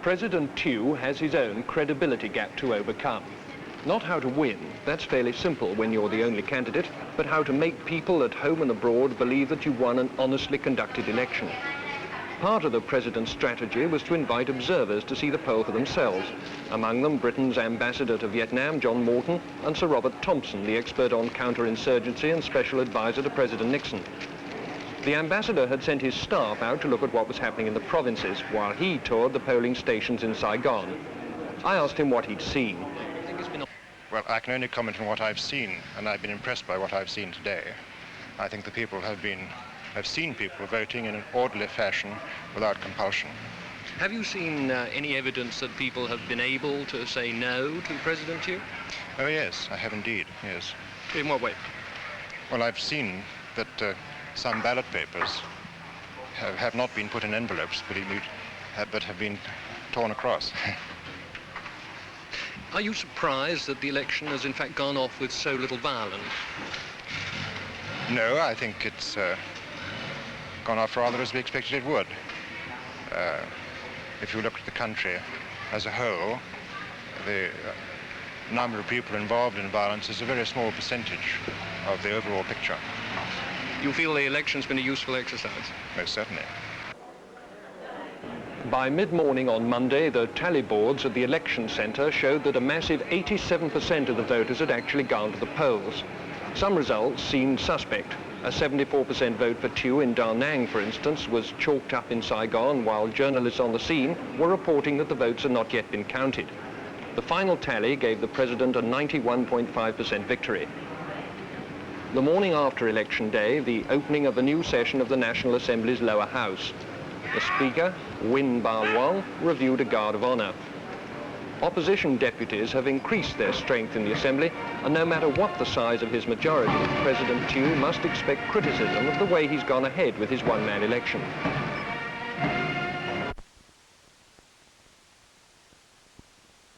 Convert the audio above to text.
President Tew has his own credibility gap to overcome. Not how to win, that's fairly simple when you're the only candidate, but how to make people at home and abroad believe that you won an honestly conducted election. Part of the president's strategy was to invite observers to see the poll for themselves, among them Britain's ambassador to Vietnam, John Malton, and Sir Robert Thompson, the expert on counterinsurgency and special advisor to President Nixon. The ambassador had sent his staff out to look at what was happening in the provinces, while he toured the polling stations in Saigon. I asked him what he'd seen. Well, I can only comment on what I've seen, and I've been impressed by what I've seen today. I think the people have seen people voting in an orderly fashion without compulsion. Have you seen any evidence that people have been able to say no to President Tew? Oh, yes, I have indeed, yes. In what way? Well, I've seen that some ballot papers have not been put in envelopes, but have been torn across. Are you surprised that the election has in fact gone off with so little violence? No, I think it's gone off rather as we expected it would. If you look at the country as a whole, the number of people involved in violence is a very small percentage of the overall picture. You feel the election's been a useful exercise? Most certainly. By mid-morning on Monday, the tally boards at the election centre showed that a massive 87% of the voters had actually gone to the polls. Some results seemed suspect. A 74% vote for Tew in Da Nang, for instance, was chalked up in Saigon, while journalists on the scene were reporting that the votes had not yet been counted. The final tally gave the president a 91.5% victory. The morning after Election Day, the opening of the new session of the National Assembly's lower house. The Speaker, Win Ba-Wong, reviewed a guard of honour. Opposition deputies have increased their strength in the Assembly, and no matter what the size of his majority, President Tew must expect criticism of the way he's gone ahead with his one-man election.